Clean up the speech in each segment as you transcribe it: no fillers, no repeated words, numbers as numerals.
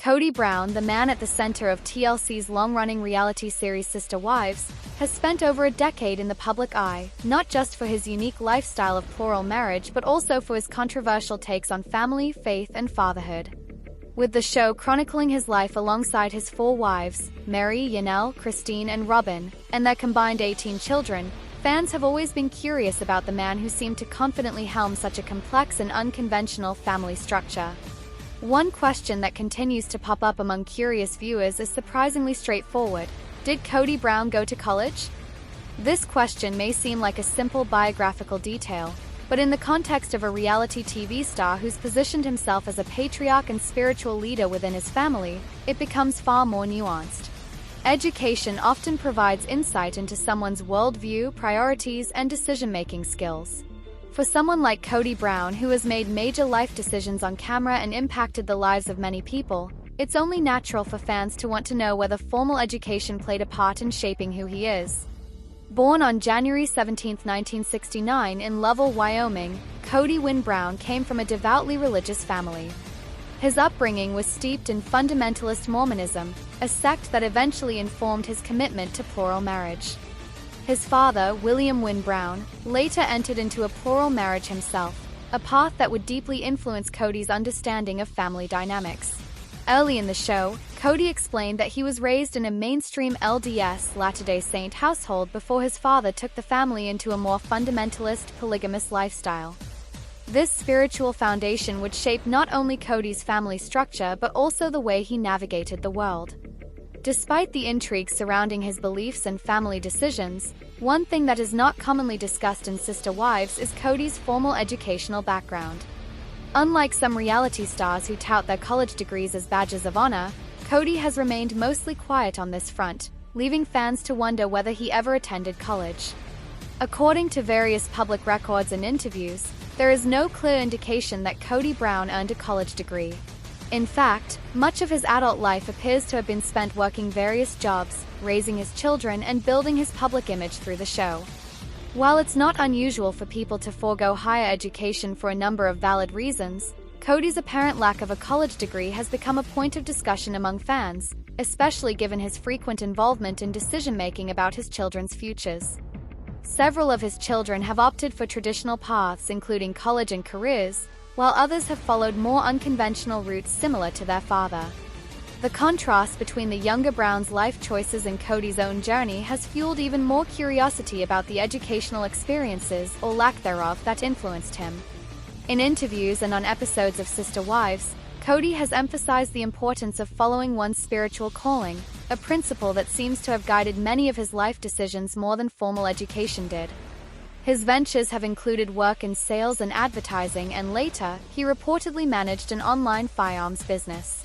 Kody Brown, the man at the center of TLC's long-running reality series Sister Wives, has spent over a decade in the public eye, not just for his unique lifestyle of plural marriage but also for his controversial takes on family, faith, and fatherhood. With the show chronicling his life alongside his 4 wives, Meri, Christine, and Robyn, and their combined 18 children, fans have always been curious about the man who seemed to confidently helm such a complex and unconventional family structure. One question that continues to pop up among curious viewers is surprisingly straightforward. Did Kody Brown go to college? This question may seem like a simple biographical detail, but in the context of a reality TV star who's positioned himself as a patriarch and spiritual leader within his family, it becomes far more nuanced. Education often provides insight into someone's worldview, priorities, and decision-making skills. For someone like Kody Brown, who has made major life decisions on camera and impacted the lives of many people, it's only natural for fans to want to know whether formal education played a part in shaping who he is. Born on January 17, 1969 in Lovell, Wyoming, Kody Wynn Brown came from a devoutly religious family. His upbringing was steeped in fundamentalist Mormonism, a sect that eventually informed his commitment to plural marriage. His father, William Wynn Brown, later entered into a plural marriage himself, a path that would deeply influence Kody's understanding of family dynamics. Early in the show, Kody explained that he was raised in a mainstream LDS Latter-day Saint household before his father took the family into a more fundamentalist, polygamous lifestyle. This spiritual foundation would shape not only Kody's family structure but also the way he navigated the world. Despite the intrigue surrounding his beliefs and family decisions, one thing that is not commonly discussed in Sister Wives is Kody's formal educational background. Unlike some reality stars who tout their college degrees as badges of honor, Kody has remained mostly quiet on this front, leaving fans to wonder whether he ever attended college. According to various public records and interviews, there is no clear indication that Kody Brown earned a college degree. In fact, much of his adult life appears to have been spent working various jobs, raising his children, and building his public image through the show. While it's not unusual for people to forego higher education for a number of valid reasons, Kody's apparent lack of a college degree has become a point of discussion among fans, especially given his frequent involvement in decision-making about his children's futures. Several of his children have opted for traditional paths, including college and careers, while others have followed more unconventional routes similar to their father. The contrast between the younger Brown's life choices and Kody's own journey has fueled even more curiosity about the educational experiences, or lack thereof, that influenced him. In interviews and on episodes of Sister Wives, Kody has emphasized the importance of following one's spiritual calling, a principle that seems to have guided many of his life decisions more than formal education did. His ventures have included work in sales and advertising, and later, he reportedly managed an online firearms business.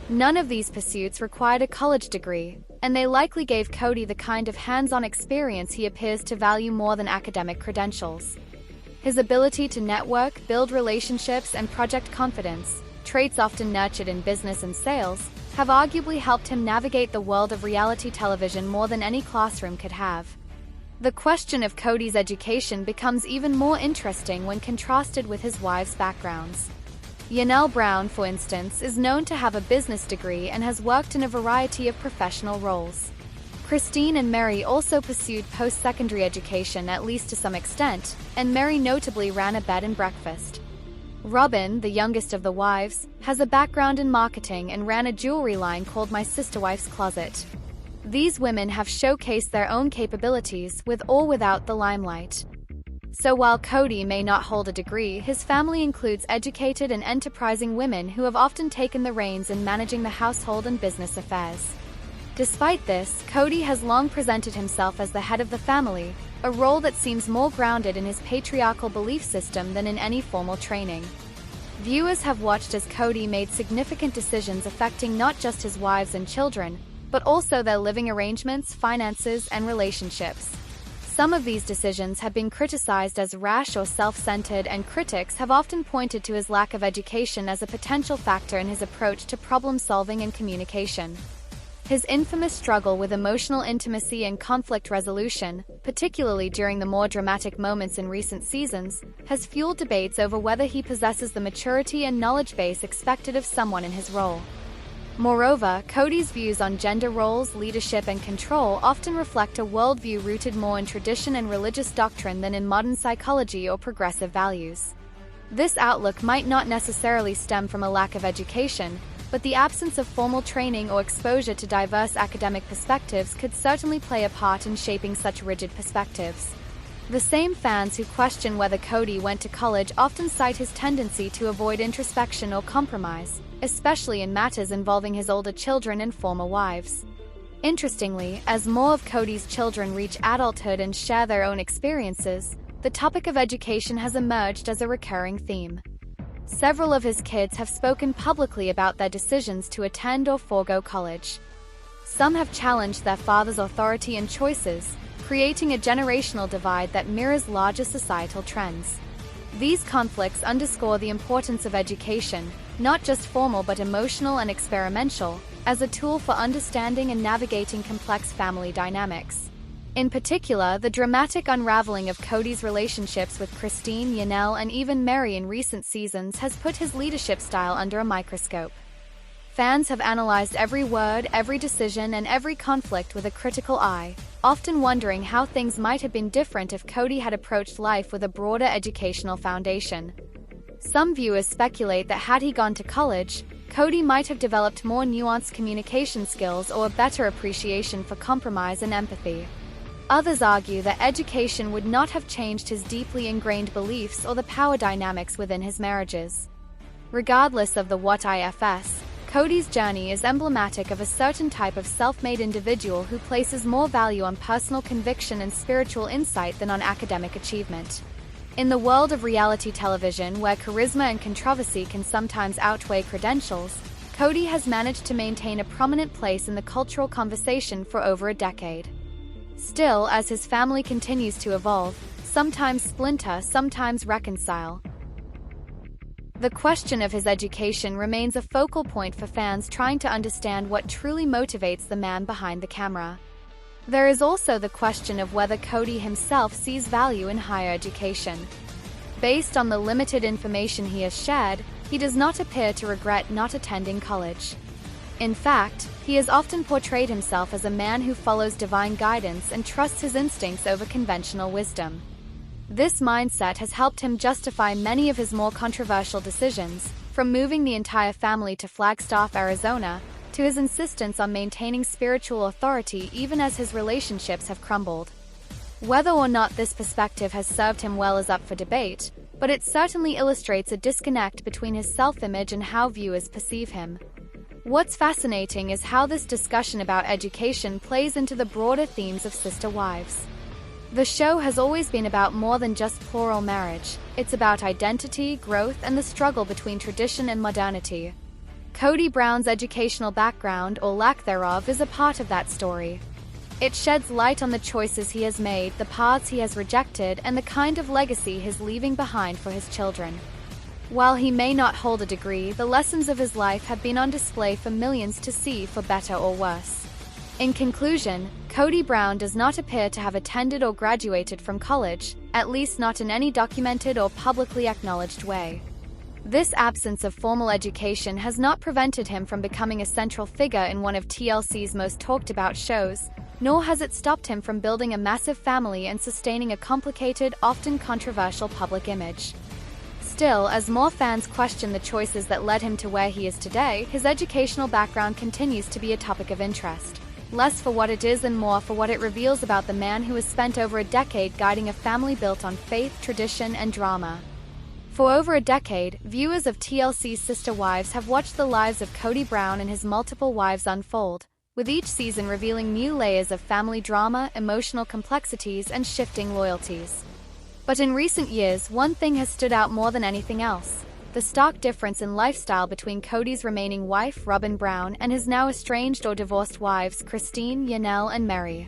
None of these pursuits required a college degree, and they likely gave Kody the kind of hands-on experience he appears to value more than academic credentials. His ability to network, build relationships, and project confidence, traits often nurtured in business and sales, have arguably helped him navigate the world of reality television more than any classroom could have. The question of Kody's education becomes even more interesting when contrasted with his wives' backgrounds. Yanelle Brown, for instance, is known to have a business degree and has worked in a variety of professional roles. Christine and Meri also pursued post-secondary education, at least to some extent, and Meri notably ran a bed and breakfast. Robyn, the youngest of the wives, has a background in marketing and ran a jewelry line called My Sister Wife's Closet. These women have showcased their own capabilities, with or without the limelight. So while Kody may not hold a degree, his family includes educated and enterprising women who have often taken the reins in managing the household and business affairs. Despite this, Kody has long presented himself as the head of the family, a role that seems more grounded in his patriarchal belief system than in any formal training. Viewers have watched as Kody made significant decisions affecting not just his wives and children, but also their living arrangements, finances, and relationships. Some of these decisions have been criticized as rash or self-centered, and critics have often pointed to his lack of education as a potential factor in his approach to problem-solving and communication. His infamous struggle with emotional intimacy and conflict resolution, particularly during the more dramatic moments in recent seasons, has fueled debates over whether he possesses the maturity and knowledge base expected of someone in his role. Moreover, Kody's views on gender roles, leadership, and control often reflect a worldview rooted more in tradition and religious doctrine than in modern psychology or progressive values. This outlook might not necessarily stem from a lack of education, but the absence of formal training or exposure to diverse academic perspectives could certainly play a part in shaping such rigid perspectives. The same fans who question whether Kody went to college often cite his tendency to avoid introspection or compromise, especially in matters involving his older children and former wives. Interestingly, as more of Kody's children reach adulthood and share their own experiences, the topic of education has emerged as a recurring theme. Several of his kids have spoken publicly about their decisions to attend or forego college. Some have challenged their father's authority and choices, creating a generational divide that mirrors larger societal trends. These conflicts underscore the importance of education, not just formal but emotional and experimental, as a tool for understanding and navigating complex family dynamics. In particular, the dramatic unraveling of Kody's relationships with Christine, Yanel, and even Meri in recent seasons has put his leadership style under a microscope. Fans have analyzed every word, every decision, and every conflict with a critical eye, often wondering how things might have been different if Kody had approached life with a broader educational foundation. Some viewers speculate that had he gone to college, Kody might have developed more nuanced communication skills or a better appreciation for compromise and empathy. Others argue that education would not have changed his deeply ingrained beliefs or the power dynamics within his marriages. Regardless of the what ifs, Kody's journey is emblematic of a certain type of self-made individual who places more value on personal conviction and spiritual insight than on academic achievement. In the world of reality television, where charisma and controversy can sometimes outweigh credentials, Kody has managed to maintain a prominent place in the cultural conversation for over a decade. Still, as his family continues to evolve, sometimes splinter, sometimes reconcile, the question of his education remains a focal point for fans trying to understand what truly motivates the man behind the camera. There is also the question of whether Kody himself sees value in higher education. Based on the limited information he has shared, he does not appear to regret not attending college. In fact, he has often portrayed himself as a man who follows divine guidance and trusts his instincts over conventional wisdom. This mindset has helped him justify many of his more controversial decisions, from moving the entire family to Flagstaff, Arizona, to his insistence on maintaining spiritual authority even as his relationships have crumbled. Whether or not this perspective has served him well is up for debate, but it certainly illustrates a disconnect between his self-image and how viewers perceive him. What's fascinating is how this discussion about education plays into the broader themes of Sister Wives. The show has always been about more than just plural marriage. It's about identity, growth, and the struggle between tradition and modernity. Kody Brown's educational background, or lack thereof, is a part of that story. It sheds light on the choices he has made, the paths he has rejected, and the kind of legacy he's leaving behind for his children. While he may not hold a degree, the lessons of his life have been on display for millions to see, for better or worse. In conclusion, Kody Brown does not appear to have attended or graduated from college, at least not in any documented or publicly acknowledged way. This absence of formal education has not prevented him from becoming a central figure in one of TLC's most talked-about shows, nor has it stopped him from building a massive family and sustaining a complicated, often controversial public image. Still, as more fans question the choices that led him to where he is today, his educational background continues to be a topic of interest. Less for what it is and more for what it reveals about the man who has spent over a decade guiding a family built on faith, tradition, and drama. For over a decade, viewers of TLC's Sister Wives have watched the lives of Kody Brown and his multiple wives unfold, with each season revealing new layers of family drama, emotional complexities, and shifting loyalties. But in recent years, one thing has stood out more than anything else: the stark difference in lifestyle between Kody's remaining wife, Robyn Brown, and his now estranged or divorced wives, Christine, Yanel, and Meri.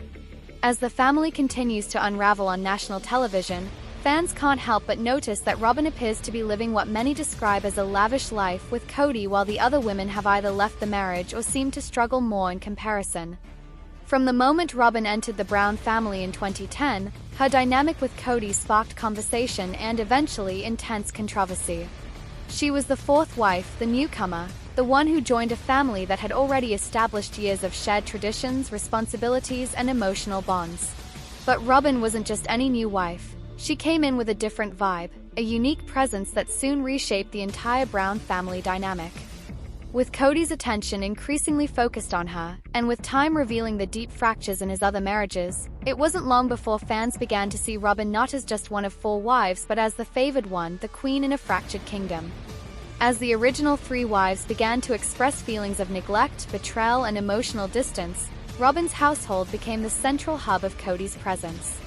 As the family continues to unravel on national television, fans can't help but notice that Robyn appears to be living what many describe as a lavish life with Kody, while the other women have either left the marriage or seem to struggle more in comparison. From the moment Robyn entered the Brown family in 2010, her dynamic with Kody sparked conversation and eventually intense controversy. She was the fourth wife, the newcomer, the one who joined a family that had already established years of shared traditions, responsibilities, and emotional bonds. But Robyn wasn't just any new wife. She came in with a different vibe, a unique presence that soon reshaped the entire Brown family dynamic. With Kody's attention increasingly focused on her, and with time revealing the deep fractures in his other marriages, it wasn't long before fans began to see Robyn not as just one of 4 wives but as the favored one, the queen in a fractured kingdom. As the original 3 wives began to express feelings of neglect, betrayal, and emotional distance, Robyn's household became the central hub of Kody's presence.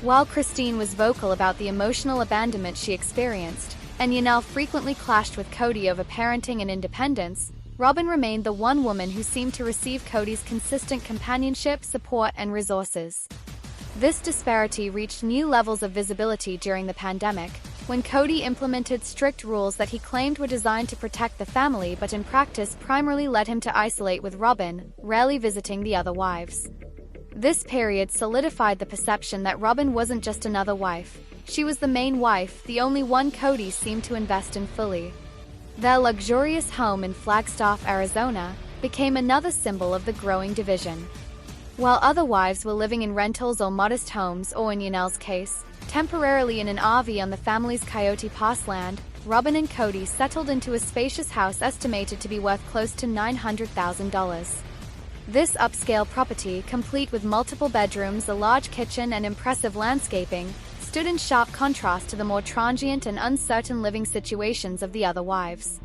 While Christine was vocal about the emotional abandonment she experienced, and Yanel frequently clashed with Kody over parenting and independence, Robyn remained the one woman who seemed to receive Kody's consistent companionship, support, and resources. This disparity reached new levels of visibility during the pandemic, when Kody implemented strict rules that he claimed were designed to protect the family but in practice primarily led him to isolate with Robyn, rarely visiting the other wives. This period solidified the perception that Robyn wasn't just another wife. She was the main wife, the only one Kody seemed to invest in fully. Their luxurious home in Flagstaff, Arizona, became another symbol of the growing division. While other wives were living in rentals or modest homes, or in Yanel's case, temporarily in an RV on the family's Coyote Pass land, Robyn and Kody settled into a spacious house estimated to be worth close to $900,000. This upscale property, complete with multiple bedrooms, a large kitchen, and impressive landscaping, stood in sharp contrast to the more transient and uncertain living situations of the other wives.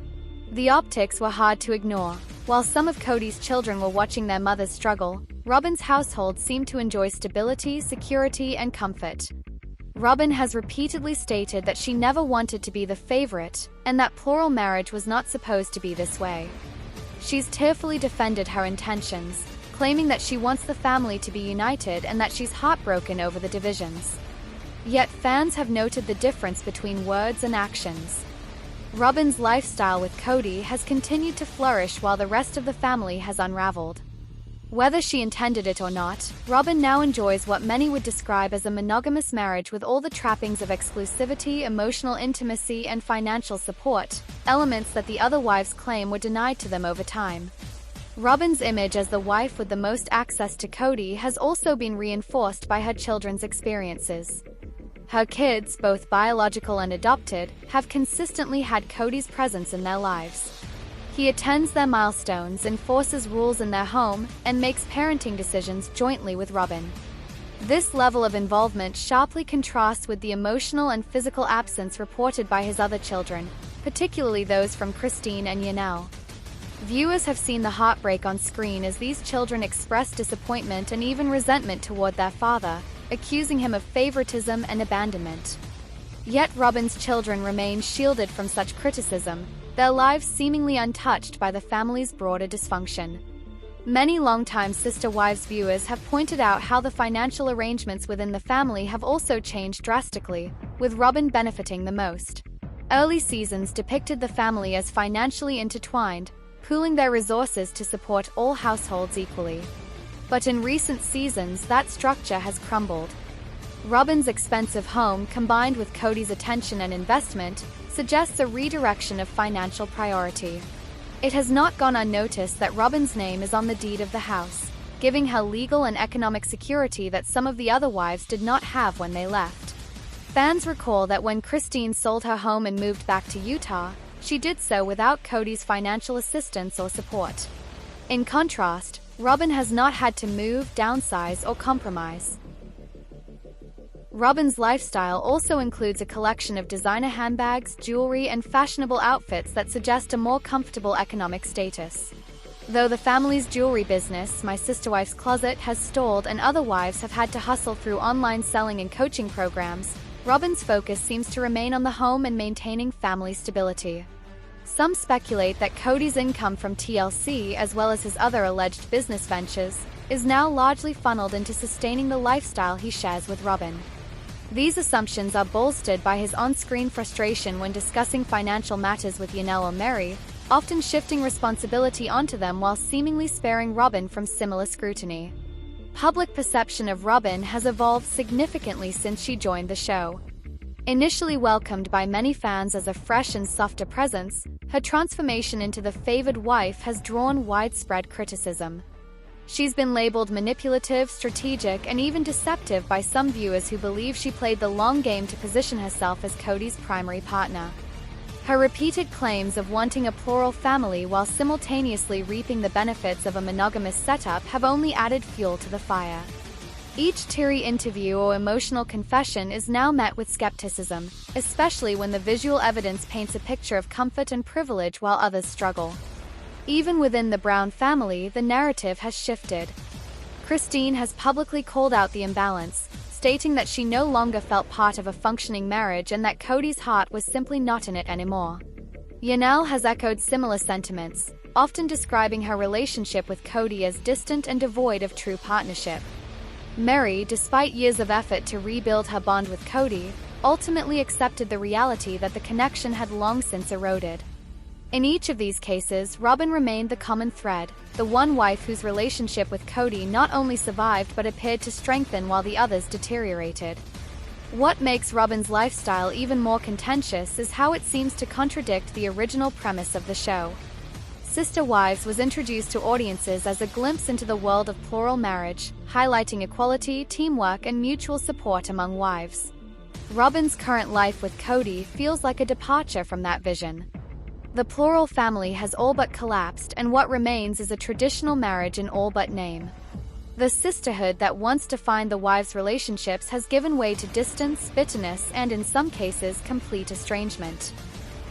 The optics were hard to ignore. While some of Kody's children were watching their mothers struggle, Robyn's household seemed to enjoy stability, security, and comfort. Robyn has repeatedly stated that she never wanted to be the favorite, and that plural marriage was not supposed to be this way. She's tearfully defended her intentions, claiming that she wants the family to be united and that she's heartbroken over the divisions. Yet fans have noted the difference between words and actions. Robyn's lifestyle with Kody has continued to flourish while the rest of the family has unraveled. Whether she intended it or not, Robyn now enjoys what many would describe as a monogamous marriage with all the trappings of exclusivity, emotional intimacy, and financial support, elements that the other wives claim were denied to them over time. Robyn's image as the wife with the most access to Kody has also been reinforced by her children's experiences. Her kids, both biological and adopted, have consistently had Kody's presence in their lives. He attends their milestones, enforces rules in their home, and makes parenting decisions jointly with Robyn. This level of involvement sharply contrasts with the emotional and physical absence reported by his other children, particularly those from Christine and Yanel. Viewers have seen the heartbreak on screen as these children express disappointment and even resentment toward their father, accusing him of favoritism and abandonment. Yet Robyn's children remain shielded from such criticism, their lives seemingly untouched by the family's broader dysfunction. Many longtime Sister Wives viewers have pointed out how the financial arrangements within the family have also changed drastically, with Robyn benefiting the most. Early seasons depicted the family as financially intertwined, pooling their resources to support all households equally. But in recent seasons, that structure has crumbled. Robyn's expensive home, combined with Kody's attention and investment, suggests a redirection of financial priority. It has not gone unnoticed that Robyn's name is on the deed of the house, giving her legal and economic security that some of the other wives did not have when they left. Fans recall that when Christine sold her home and moved back to Utah, she did so without Kody's financial assistance or support. In contrast, Robyn has not had to move, downsize, or compromise. Robyn's lifestyle also includes a collection of designer handbags, jewelry, and fashionable outfits that suggest a more comfortable economic status. Though the family's jewelry business, My Sister Wife's Closet, has stalled and other wives have had to hustle through online selling and coaching programs, Robyn's focus seems to remain on the home and maintaining family stability. Some speculate that Kody's income from TLC, as well as his other alleged business ventures, is now largely funneled into sustaining the lifestyle he shares with Robyn. These assumptions are bolstered by his on-screen frustration when discussing financial matters with Yanel or Meri, often shifting responsibility onto them while seemingly sparing Robyn from similar scrutiny. Public perception of Robyn has evolved significantly since she joined the show. Initially welcomed by many fans as a fresh and softer presence, her transformation into the favored wife has drawn widespread criticism. She's been labeled manipulative, strategic, and even deceptive by some viewers who believe she played the long game to position herself as Kody's primary partner. Her repeated claims of wanting a plural family while simultaneously reaping the benefits of a monogamous setup have only added fuel to the fire. Each teary interview or emotional confession is now met with skepticism, especially when the visual evidence paints a picture of comfort and privilege while others struggle. Even within the Brown family, the narrative has shifted. Christine has publicly called out the imbalance, stating that she no longer felt part of a functioning marriage and that Kody's heart was simply not in it anymore. Yanel has echoed similar sentiments, often describing her relationship with Kody as distant and devoid of true partnership. Meri, despite years of effort to rebuild her bond with Kody, ultimately accepted the reality that the connection had long since eroded. In each of these cases, Robyn remained the common thread, the one wife whose relationship with Kody not only survived but appeared to strengthen while the others deteriorated. What makes Robyn's lifestyle even more contentious is how it seems to contradict the original premise of the show. Sister Wives was introduced to audiences as a glimpse into the world of plural marriage, highlighting equality, teamwork, and mutual support among wives. Robyn's current life with Kody feels like a departure from that vision. The plural family has all but collapsed, and what remains is a traditional marriage in all but name. The sisterhood that once defined the wives' relationships has given way to distance, bitterness, and in some cases, complete estrangement.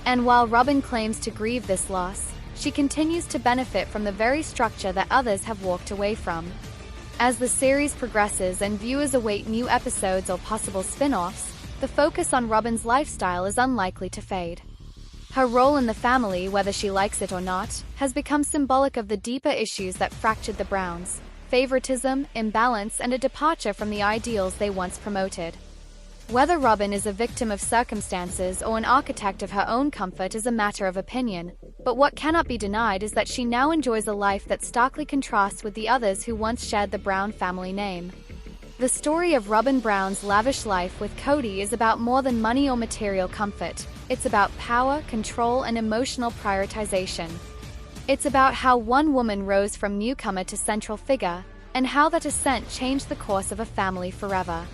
And while Robyn claims to grieve this loss, she continues to benefit from the very structure that others have walked away from. As the series progresses and viewers await new episodes or possible spin-offs, the focus on Robyn's lifestyle is unlikely to fade. Her role in the family, whether she likes it or not, has become symbolic of the deeper issues that fractured the Browns: favoritism, imbalance, and a departure from the ideals they once promoted. Whether Robyn is a victim of circumstances or an architect of her own comfort is a matter of opinion, but what cannot be denied is that she now enjoys a life that starkly contrasts with the others who once shared the Brown family name. The story of Robyn Brown's lavish life with Kody is about more than money or material comfort. It's about power, control, and emotional prioritization. It's about how one woman rose from newcomer to central figure, and how that ascent changed the course of a family forever.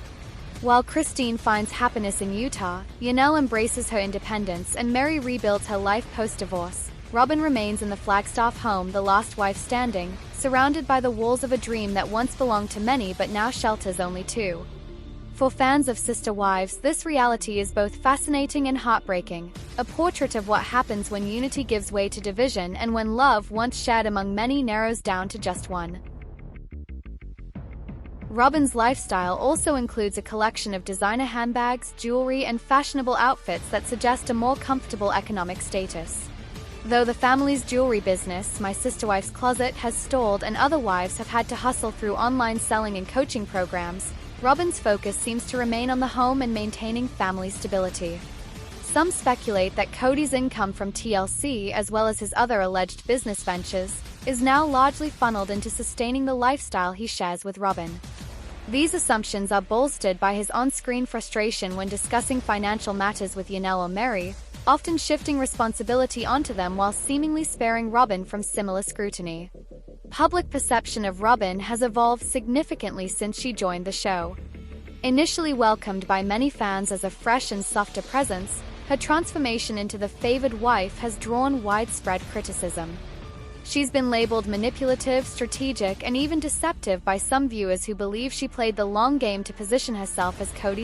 While Christine finds happiness in Utah, Yanel embraces her independence, and Meri rebuilds her life post-divorce, Robyn remains in the Flagstaff home, the last wife standing, surrounded by the walls of a dream that once belonged to many but now shelters only two. For fans of Sister Wives, this reality is both fascinating and heartbreaking, a portrait of what happens when unity gives way to division and when love once shared among many narrows down to just one. Robyn's lifestyle also includes a collection of designer handbags, jewelry, and fashionable outfits that suggest a more comfortable economic status. Though the family's jewelry business, My Sister Wife's Closet, has stalled and other wives have had to hustle through online selling and coaching programs, Robyn's focus seems to remain on the home and maintaining family stability. Some speculate that Kody's income from TLC, as well as his other alleged business ventures, is now largely funneled into sustaining the lifestyle he shares with Robyn. These assumptions are bolstered by his on-screen frustration when discussing financial matters with Yanel or Meri, often shifting responsibility onto them while seemingly sparing Robyn from similar scrutiny. Public perception of Robyn has evolved significantly since she joined the show. Initially welcomed by many fans as a fresh and softer presence, her transformation into the favored wife has drawn widespread criticism. She's been labeled manipulative, strategic, and even deceptive by some viewers who believe she played the long game to position herself as Kody's